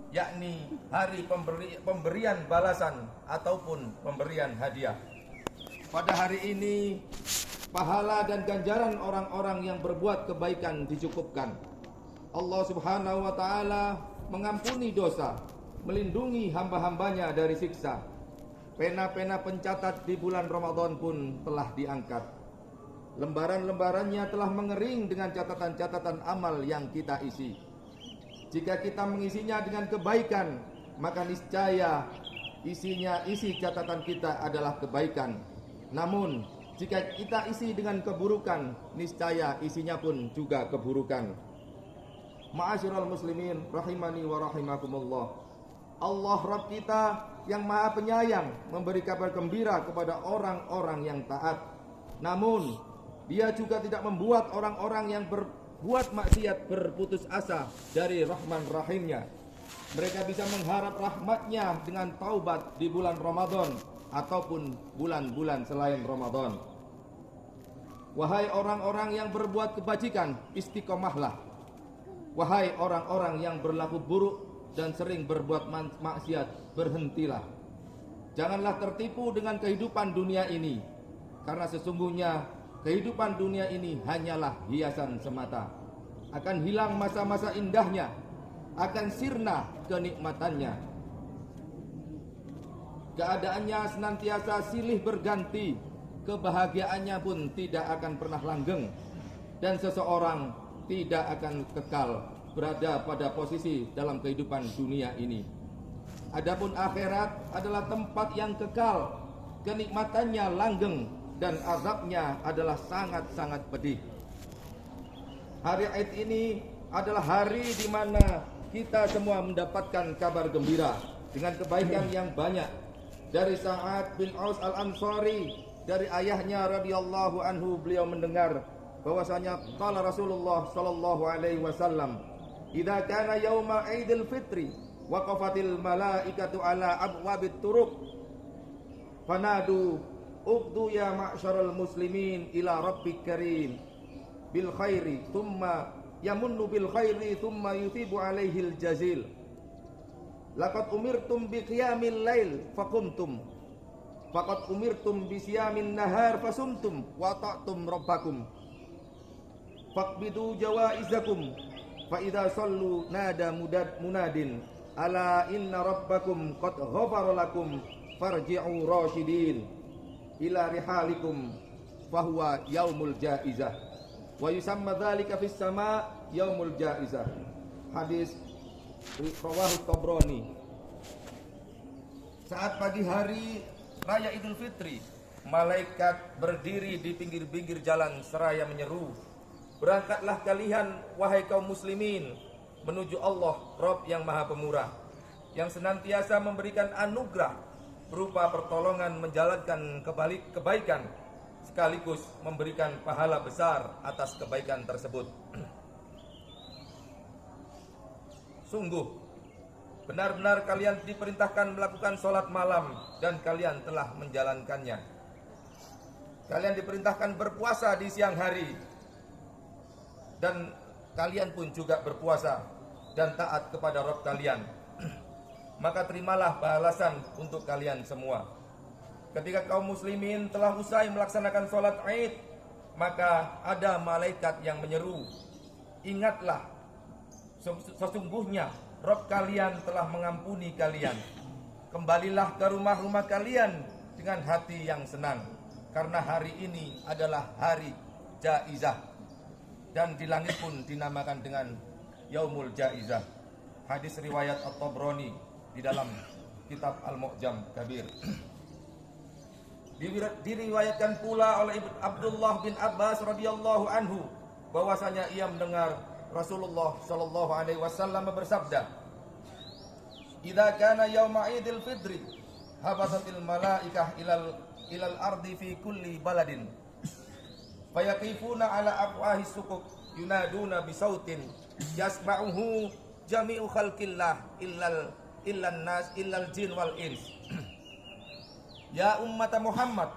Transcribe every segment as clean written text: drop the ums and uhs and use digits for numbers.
yakni hari pemberian balasan ataupun pemberian hadiah. Pada hari ini pahala dan ganjaran orang-orang yang berbuat kebaikan dicukupkan. Allah Subhanahu wa taala mengampuni dosa, melindungi hamba-hambanya dari siksa. Pena-pena pencatat di bulan Ramadan pun telah diangkat. Lembaran-lembarannya telah mengering dengan catatan-catatan amal yang kita isi. Jika kita mengisinya dengan kebaikan, maka niscaya isi catatan kita adalah kebaikan. Namun, jika kita isi dengan keburukan, niscaya isinya pun juga keburukan. Ma'asyiral muslimin rahimani wa rahimakumullah. Allah Rabb kita yang Maha Penyayang memberi kabar gembira kepada orang-orang yang taat. Namun, Dia juga tidak membuat orang-orang yang berbuat maksiat berputus asa dari Rahman Rahimnya. Mereka bisa mengharap rahmatnya dengan taubat di bulan Ramadan ataupun bulan-bulan selain Ramadan. Wahai orang-orang yang berbuat kebajikan, istiqomahlah. Wahai orang-orang yang berlaku buruk dan sering berbuat maksiat, berhentilah. Janganlah tertipu dengan kehidupan dunia ini, karena sesungguhnya kehidupan dunia ini hanyalah hiasan semata. Akan hilang masa-masa indahnya, akan sirna kenikmatannya. Keadaannya senantiasa silih berganti, kebahagiaannya pun tidak akan pernah langgeng, dan seseorang tidak akan kekal berada pada posisi dalam kehidupan dunia ini. Adapun akhirat adalah tempat yang kekal, kenikmatannya langgeng dan azabnya adalah sangat-sangat pedih. Hari Id ini adalah hari di mana kita semua mendapatkan kabar gembira dengan kebaikan yang banyak. Dari Sa'ad bin Aus al-Ansari, dari ayahnya radhiyallahu anhu, beliau mendengar bahwasanya qala Rasulullah sallallahu alaihi wasallam, "Idza kana yauma Idul Fitri waqafatil malaikatu ala abwabit turuq fanadu uqdu ya ma'syaral muslimin ila rabbik karim bil khairi thumma yamunnu bil khairi thumma yuthibu alaihil jazil. Laqad umirtum bi qiyamil lail faqumtum faqad umirtum bi siyamin nahar fasumtum wa ta'tum rabbakum faqbidu jawaizakum fa idza sallu nada munadin ala inna rabbakum qad ghafara lakum farji'u rasyidin ila rihalikum fahuwa yaumul jaizah wa yusamma dzalika fis sama yaumul jaizah." Hadis rawahu Tabrani. Saat pagi hari raya Idul Fitri, malaikat berdiri di pinggir-pinggir jalan seraya menyeru, "Berangkatlah kalian wahai kaum muslimin menuju Allah Rabb yang Maha Pemurah, yang senantiasa memberikan anugerah berupa pertolongan menjalankan kebaikan sekaligus memberikan pahala besar atas kebaikan tersebut." Sungguh benar-benar kalian diperintahkan melakukan sholat malam dan kalian telah menjalankannya. Kalian diperintahkan berpuasa di siang hari dan kalian pun juga berpuasa dan taat kepada Rabb kalian. Maka terimalah balasan untuk kalian semua. Ketika kaum muslimin telah usai melaksanakan sholat Id, maka ada malaikat yang menyeru, "Ingatlah, sesungguhnya Rabb kalian telah mengampuni kalian. Kembalilah ke rumah-rumah kalian dengan hati yang senang, karena hari ini adalah hari Jaizah, dan di langit pun dinamakan dengan Yaumul Jaizah." Hadis riwayat At-Tabrani di dalam kitab Al-Mu'jam Kabir. Diriwayatkan pula oleh Abdullah bin Abbas radhiyallahu anhu bahwasanya ia mendengar Rasulullah sallallahu alaihi wasallam bersabda, "Idza kana yauma Idul Fitri habasatil malaikah ilal ardi fi kulli baladin fayaqifuna ala afwahi suquq yunaduna bisautin yasma'uhu jami'u khalqillah illan nas illal jin wal ins. Ya ummata Muhammad,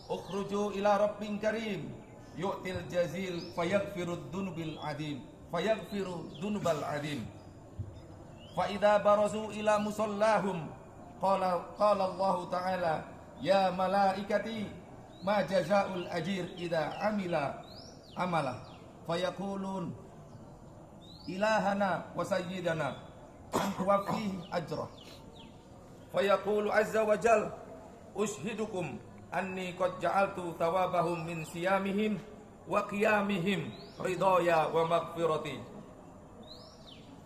ukhruju ila rabbin karim yu'til jazil fayaghfiru dzunubal adim fa idza barazu ila musallahum qala Allah ta'ala ya malaikati ma jazaa'ul ajir idza amila amala fayaqulun ilahana wa sayyidana wa fihi ajrah fayaqulu azza wa jal ushidukum anni qad ja'altu thawabahum min siyamihim wa qiyamihim ridaya wa maghfirati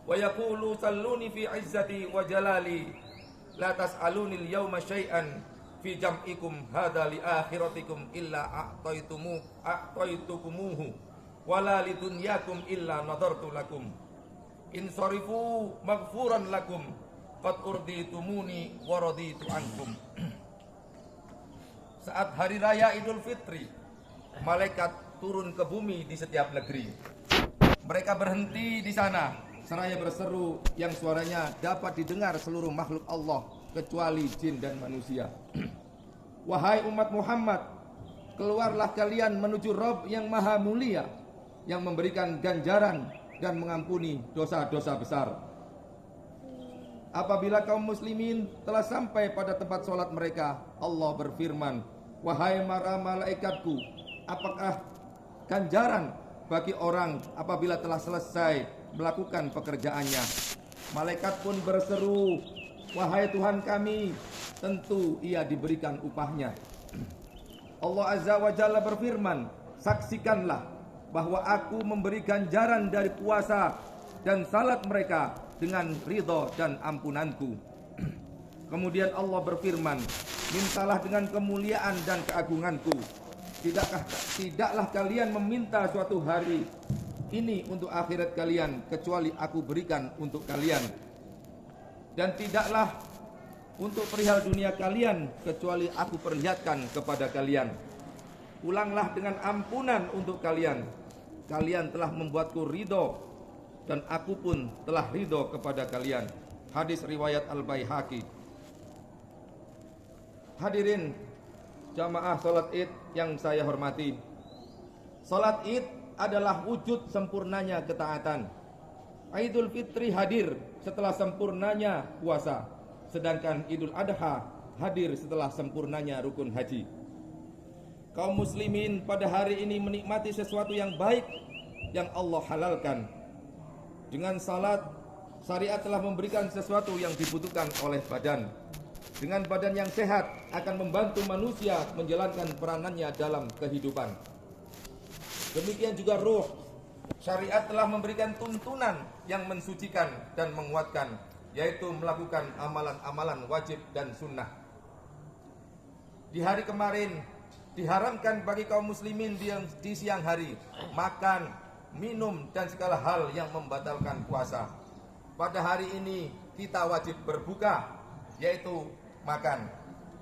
wa yaqulu salluni fi izzati wa jalali la tas'aluni al-yawma syai'an fi jam'ikum hadha li akhiratikum illa a'taitukumuhu wala li dunyakum illa nadartu lakum insarifu maghfuran lakum qad urditumuni wa raditu ankum. Saat hari raya Idul Fitri, malaikat turun ke bumi di setiap negeri. Mereka berhenti di sana seraya berseru yang suaranya dapat didengar seluruh makhluk Allah kecuali jin dan manusia. Wahai umat Muhammad, keluarlah kalian menuju Rabb yang maha mulia, yang memberikan ganjaran dan mengampuni dosa-dosa besar. Apabila kaum muslimin telah sampai pada tempat sholat mereka, Allah berfirman, wahai para malaikatku, apakah ganjaran bagi orang apabila telah selesai melakukan pekerjaannya? Malaikat pun berseru, wahai Tuhan kami, tentu ia diberikan upahnya. Allah Azza wa Jalla berfirman, saksikanlah bahwa aku memberi ganjaran dari puasa dan salat mereka dengan ridho dan ampunanku. Kemudian Allah berfirman, mintalah dengan kemuliaan dan keagunganku. Tidaklah kalian meminta suatu hari ini untuk akhirat kalian kecuali aku berikan untuk kalian, dan tidaklah untuk perihal dunia kalian kecuali aku perlihatkan kepada kalian. Pulanglah dengan ampunan untuk kalian. Kalian telah membuatku ridho dan aku pun telah ridho kepada kalian. Hadis riwayat Al-Baihaqi. Hadirin jamaah salat Id yang saya hormati, salat Id adalah wujud sempurnanya ketaatan. Idul Fitri hadir setelah sempurnanya puasa, sedangkan Idul Adha hadir setelah sempurnanya rukun haji. Kaum muslimin pada hari ini menikmati sesuatu yang baik yang Allah halalkan. Dengan salat, syariat telah memberikan sesuatu yang dibutuhkan oleh badan. Dengan badan yang sehat akan membantu manusia menjalankan peranannya dalam kehidupan. Demikian juga ruh. Syariat telah memberikan tuntunan yang mensucikan dan menguatkan, yaitu melakukan amalan-amalan wajib dan sunnah. Di hari kemarin diharamkan bagi kaum muslimin di siang hari makan, minum dan segala hal yang membatalkan puasa. Pada hari ini kita wajib berbuka, yaitu makan.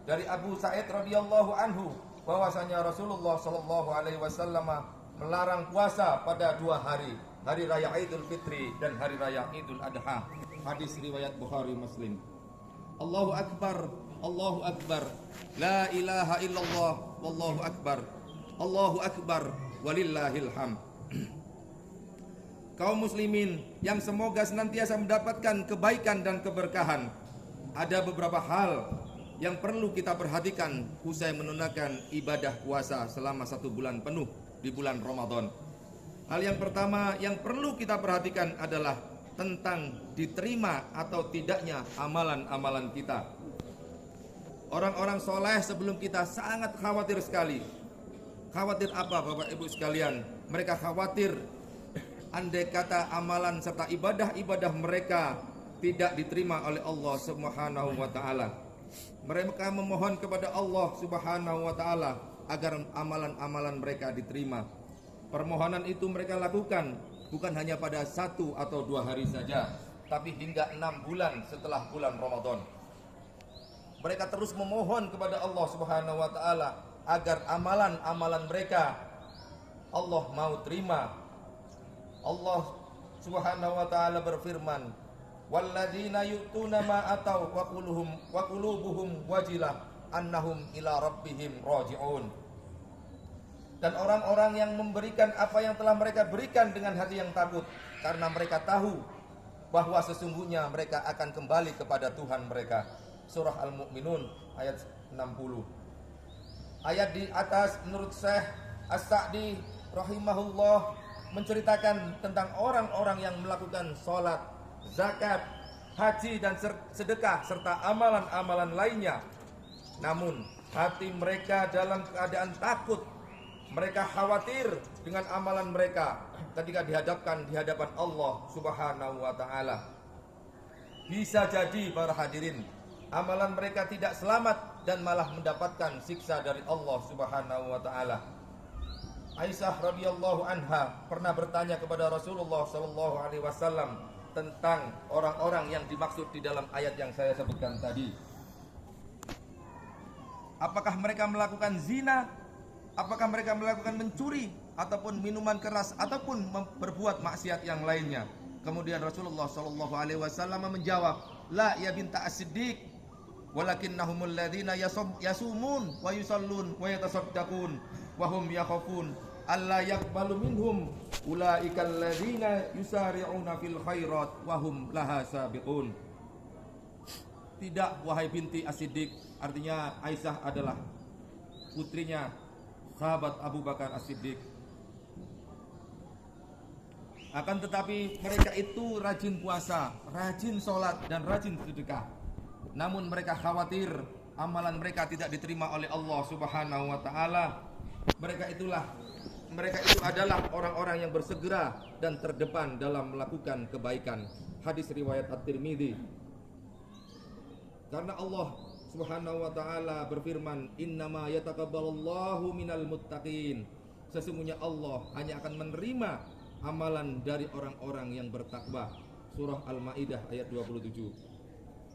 Dari Abu Sa'id radhiyallahu anhu bahwasanya Rasulullah sallallahu alaihi wasallam melarang puasa pada dua hari raya Idul Fitri dan hari raya Idul Adha. Hadis riwayat Bukhari Muslim. Allahu Akbar, Allahu Akbar, la ilaha illallah, wallahu akbar, Allahu Akbar, walillahil hamd. Kaum muslimin yang semoga senantiasa mendapatkan kebaikan dan keberkahan, ada beberapa hal yang perlu kita perhatikan usai menunaikan ibadah puasa selama 1 bulan penuh di bulan Ramadan. Hal yang pertama yang perlu kita perhatikan adalah tentang diterima atau tidaknya amalan-amalan kita. Orang-orang soleh sebelum kita sangat khawatir sekali. Khawatir apa Bapak Ibu sekalian? Mereka khawatir andai kata amalan serta ibadah-ibadah mereka tidak diterima oleh Allah Subhanahu wa taala. Mereka memohon kepada Allah Subhanahu wa taala agar amalan-amalan mereka diterima. Permohonan itu mereka lakukan bukan hanya pada 1 atau 2 hari saja, tapi hingga 6 bulan setelah bulan Ramadan. Mereka terus memohon kepada Allah Subhanahu wa taala agar amalan-amalan mereka Allah mau terima. Allah Subhanahu wa taala berfirman, walladzina yu'tuna ma atau wa qulubuhum wajilah annahum ila rabbihim raji'un. Dan orang-orang yang memberikan apa yang telah mereka berikan dengan hati yang takut, karena mereka tahu bahwa sesungguhnya mereka akan kembali kepada Tuhan mereka. Surah Al-Mu'minun ayat 60. Ayat di atas menurut Syekh As-Sa'di rahimahullah menceritakan tentang orang-orang yang melakukan sholat, zakat, haji dan sedekah serta amalan-amalan lainnya, namun hati mereka dalam keadaan takut. Mereka khawatir dengan amalan mereka ketika dihadapkan di hadapan Allah Subhanahu wa taala. Bisa jadi para hadirin, amalan mereka tidak selamat dan malah mendapatkan siksa dari Allah Subhanahu wa taala. Aisyah radhiyallahu anha pernah bertanya kepada Rasulullah sallallahu alaihi wasallam tentang orang-orang yang dimaksud di dalam ayat yang saya sebutkan tadi. Apakah mereka melakukan zina? Apakah mereka melakukan mencuri ataupun minuman keras ataupun berbuat maksiat yang lainnya? Kemudian Rasulullah sallallahu alaihi wasallam menjawab, "La ya binta as-siddiq, walakinnahumul ladzina yasumun wa yusallun wa yatasaddaqun wa hum yakhafun alla yaqbalu minhum ulaikal ladzina yusari'una fil khairat wa hum laha sabiqun." Tidak, wahai binti As-Siddiq, artinya Aisyah adalah putrinya sahabat Abu Bakar As-Siddiq. Akan tetapi mereka itu rajin puasa, rajin sholat dan rajin sedekah. Namun mereka khawatir amalan mereka tidak diterima oleh Allah Subhanahu wa taala. Mereka itu adalah orang-orang yang bersegera dan terdepan dalam melakukan kebaikan. Hadis riwayat At-Tirmidzi. Karena Allah Subhanahu wa taala berfirman, "Innama yataqabbalullahu minal muttaqin." Sesungguhnya Allah hanya akan menerima amalan dari orang-orang yang bertakwa. Surah Al-Maidah ayat 27.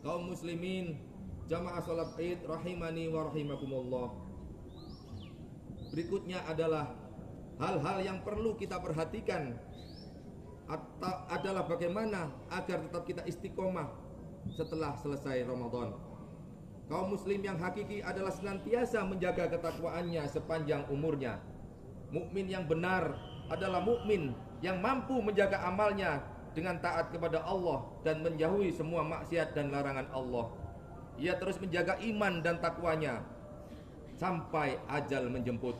Kaum muslimin, jamaah salat Id rahimani wa rahimakumullah. Berikutnya adalah hal-hal yang perlu kita perhatikan adalah bagaimana agar tetap kita istiqomah setelah selesai Ramadan. Kaum muslim yang hakiki adalah senantiasa menjaga ketakwaannya sepanjang umurnya. Mukmin yang benar adalah mukmin yang mampu menjaga amalnya dengan taat kepada Allah dan menjauhi semua maksiat dan larangan Allah. Ia terus menjaga iman dan takwanya sampai ajal menjemput.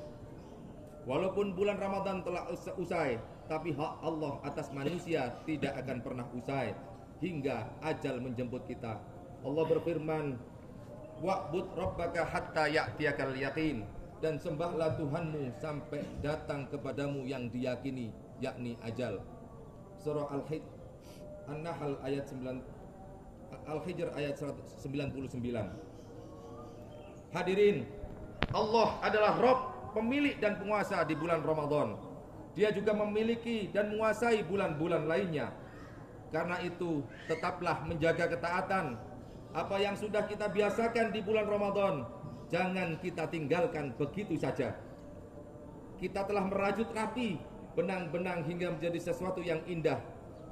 Walaupun bulan Ramadan telah usai, tapi hak Allah atas manusia tidak akan pernah usai hingga ajal menjemput kita. Allah berfirman, "Wa'bud rabbaka hatta ya'tiyakal yaqin." Dan sembahlah Tuhanmu sampai datang kepadamu yang diyakini, yakni ajal. Surah An-Nahl ayat 9, Al-Hijr ayat 199. Hadirin, Allah adalah Rabb, pemilik dan penguasa di bulan Ramadan. Dia juga memiliki dan menguasai bulan-bulan lainnya. Karena itu, tetaplah menjaga ketaatan. Apa yang sudah kita biasakan di bulan Ramadan, jangan kita tinggalkan begitu saja. Kita telah merajut rapi benang-benang hingga menjadi sesuatu yang indah.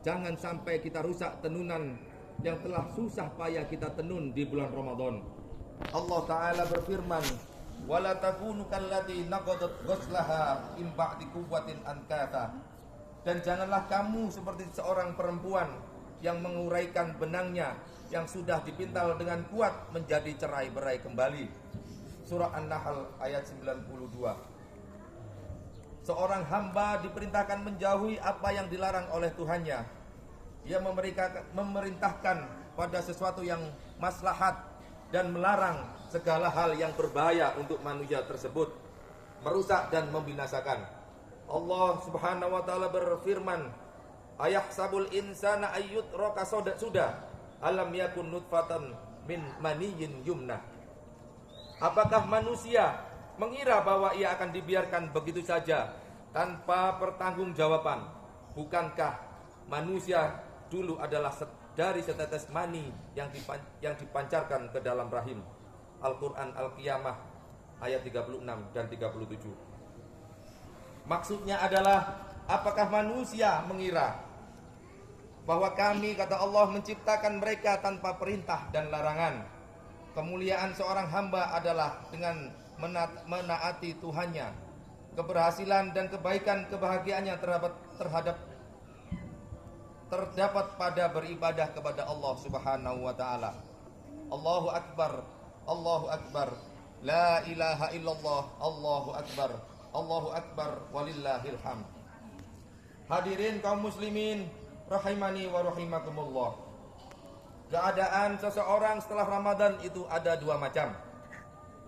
Jangan sampai kita rusak tenunan yang telah susah payah kita tenun di bulan Ramadan. Allah Ta'ala berfirman, "Wala takunu kallati naqadat ghuslaha min ba'di quwwatin ankatha." Dan janganlah kamu seperti seorang perempuan yang menguraikan benangnya yang sudah dipintal dengan kuat menjadi cerai-berai kembali. Surah An-Nahl ayat 92. Seorang hamba diperintahkan menjauhi apa yang dilarang oleh Tuhannya. Ia memerintahkan pada sesuatu yang maslahat dan melarang segala hal yang berbahaya untuk manusia tersebut, merusak dan membinasakan. Allah Subhanahu wa taala berfirman, "Ayahsabul insana ayyutraka sudah alam yakun nutfatan min maniyyin yumna." Apakah manusia mengira bahwa ia akan dibiarkan begitu saja tanpa pertanggungjawaban? Bukankah manusia dulu adalah dari setetes mani yang dipancarkan ke dalam rahim? Al-Quran Al-Qiyamah ayat 36 dan 37. Maksudnya adalah, apakah manusia mengira bahwa kami, kata Allah, menciptakan mereka tanpa perintah dan larangan? Kemuliaan seorang hamba adalah dengan menaati Tuhannya. Keberhasilan dan kebaikan kebahagiaannya terdapat pada beribadah kepada Allah Subhanahu wa taala. Allahu akbar, Allahu akbar, la ilaha illallah, Allahu akbar, Allahu akbar, walillahil hamd. Hadirin kaum muslimin rahimani wa rahimakumullah. Keadaan seseorang setelah Ramadan itu ada dua macam.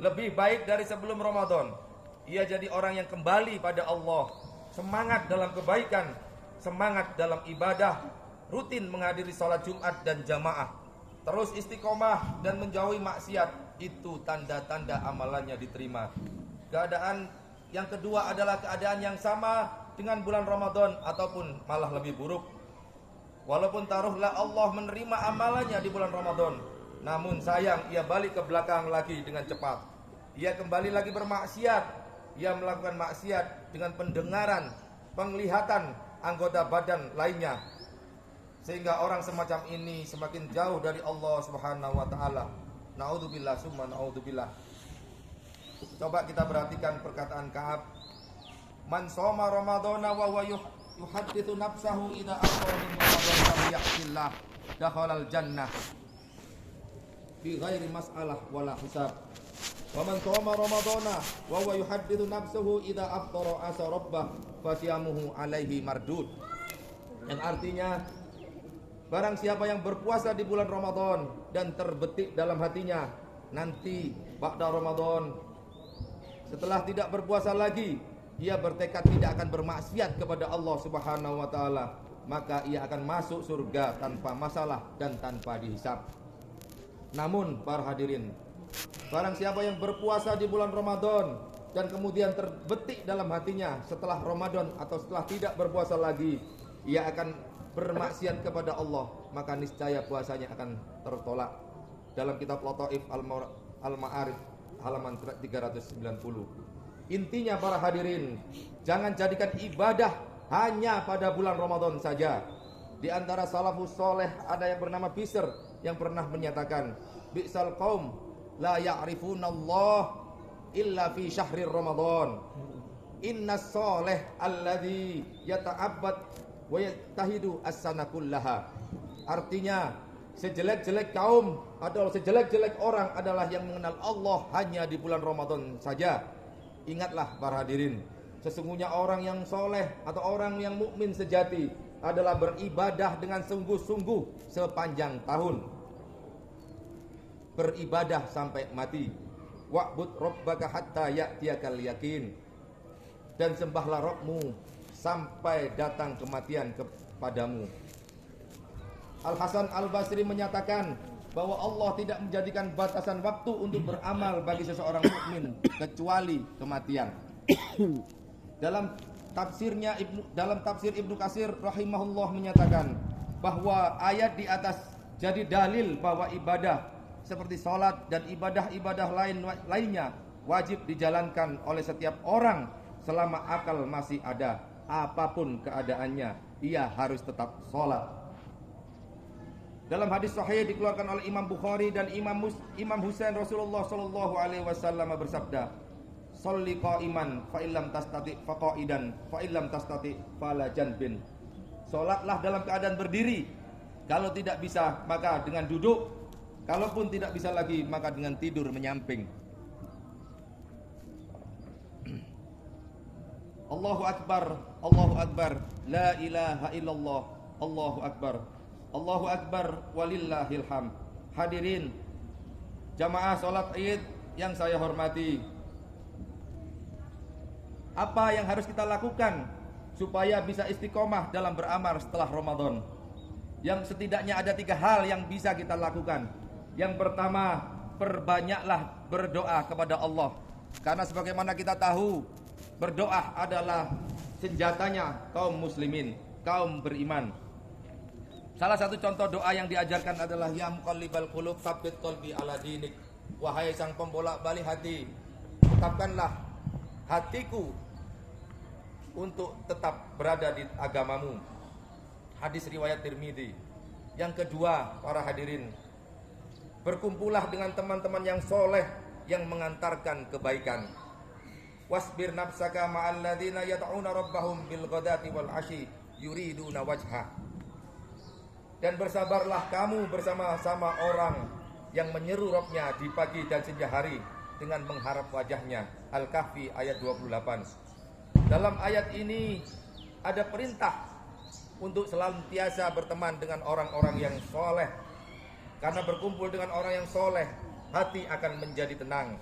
Lebih baik dari sebelum Ramadan, ia jadi orang yang kembali pada Allah, semangat dalam kebaikan, semangat dalam ibadah, rutin menghadiri sholat Jumat dan jamaah, terus istiqomah dan menjauhi maksiat. Itu tanda-tanda amalannya diterima. Keadaan yang kedua adalah keadaan yang sama dengan bulan Ramadan ataupun malah lebih buruk. Walaupun taruhlah Allah menerima amalannya di bulan Ramadan, namun sayang ia balik ke belakang lagi dengan cepat. Ia kembali lagi bermaksiat. Ia melakukan maksiat dengan pendengaran, penglihatan anggota badan lainnya, sehingga orang semacam ini semakin jauh dari Allah Subhanahu wa taala. Naudzubillah summa naudzubillah. Coba kita perhatikan perkataan Ka'ab. Man shoma ramadhana wa huwa yuhadditsu nafsahu idza aqara min ramadan falyahillah dakhalal jannah bi ghairi mas'alah wala hisab. Wa man shoma ramadhana wa huwa yuhadditsu nafsahu idza aftara asa rabbah fasiyamuhu alaihi mardud. Yang artinya, barang siapa yang berpuasa di bulan Ramadan dan terbetik dalam hatinya, nanti ba'da Ramadan, setelah tidak berpuasa lagi, ia bertekad tidak akan bermaksiat kepada Allah Subhanahu wa taala, maka ia akan masuk surga tanpa masalah dan tanpa dihisab. Namun para hadirin, barang siapa yang berpuasa di bulan Ramadan dan kemudian terbetik dalam hatinya setelah Ramadan atau setelah tidak berpuasa lagi, ia akan bermaksiat kepada Allah, maka niscaya puasanya akan tertolak. Dalam kitab Lataif Al-Ma'arif halaman 390. Intinya para hadirin, jangan jadikan ibadah hanya pada bulan Ramadan saja. Di antara salafus soleh ada yang bernama Bisr yang pernah menyatakan, bi'sal qaum la ya'rifunallah illa fi syahrir Ramadan. Innas soleh alladhi yata'abbad wa yatahidu as-sana kullaha. Artinya, sejelek-jelek kaum atau sejelek-jelek orang adalah yang mengenal Allah hanya di bulan Ramadan saja. Ingatlah para hadirin, sesungguhnya orang yang soleh atau orang yang mukmin sejati adalah beribadah dengan sungguh-sungguh sepanjang tahun, beribadah sampai mati. Wa'bud rabbaka hatta ya'tiyakal yakin, dan sembahlah Rabbmu sampai datang kematian kepadamu. Al-Hasan Al-Basri menyatakan bahwa Allah tidak menjadikan batasan waktu untuk beramal bagi seseorang mukmin kecuali kematian. Dalam tafsir Ibnu Katsir rahimahullah menyatakan bahwa ayat di atas jadi dalil bahwa ibadah seperti salat dan ibadah-ibadah lainnya wajib dijalankan oleh setiap orang selama akal masih ada. Apapun keadaannya, ia harus tetap salat. Dalam hadis sahih dikeluarkan oleh Imam Bukhari dan Imam Husain, Rasulullah sallallahu alaihi wasallam bersabda, "Sholli qa'iman fa illam tastati fa qa'idan fa illam tastati fala janbin." Salatlah dalam keadaan berdiri. Kalau tidak bisa, maka dengan duduk. Kalaupun tidak bisa lagi, maka dengan tidur menyamping. Allahu akbar, Allahu akbar, la ilaha illallah, Allahu akbar. Allahu akbar walillahil hamd. Hadirin jamaah salat Id yang saya hormati, apa yang harus kita lakukan supaya bisa istiqomah dalam beramal setelah Ramadan? Yang setidaknya ada 3 hal yang bisa kita lakukan. Yang pertama, perbanyaklah berdoa kepada Allah, karena sebagaimana kita tahu, berdoa adalah senjatanya kaum muslimin, kaum beriman. Salah satu contoh doa yang diajarkan adalah ya muqallibal qulub tsabbit qalbi ala dinik. Wahai sang pembolak-balik hati, tetapkanlah hatiku untuk tetap berada di agamamu. Hadis riwayat Tirmidzi. Yang kedua, para hadirin, berkumpullah dengan teman-teman yang soleh yang mengantarkan kebaikan. Wasbir nafsaka ma'al ladzina yad'una rabbahum bil ghadati wal 'ashyi yuriduna wajha. Dan bersabarlah kamu bersama-sama orang yang menyeru Rabbnya di pagi dan senja hari dengan mengharap wajahnya. Al-Kahfi ayat 28. Dalam ayat ini ada perintah untuk senantiasa berteman dengan orang-orang yang soleh. Karena berkumpul dengan orang yang soleh, hati akan menjadi tenang.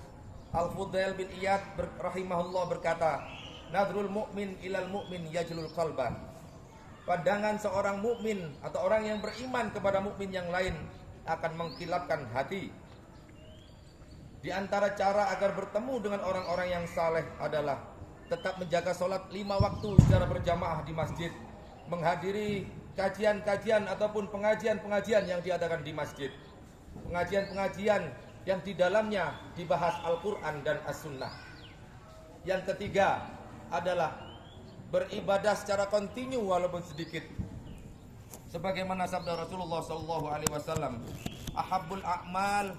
Al-Fudail bin Iyad rahimahullah berkata, nadrul mu'min ilal mu'min yajlul qalban. Pandangan seorang mukmin atau orang yang beriman kepada mukmin yang lain akan mengkilapkan hati. Di antara cara agar bertemu dengan orang-orang yang saleh adalah tetap menjaga sholat 5 waktu secara berjamaah di masjid, menghadiri kajian-kajian ataupun pengajian-pengajian yang diadakan di masjid, pengajian-pengajian yang di dalamnya dibahas Al-Quran dan As-Sunnah. Yang ketiga adalah beribadah secara kontinu walaupun sedikit. Sebagaimana sabda Rasulullah SAW, ahabbul a'mal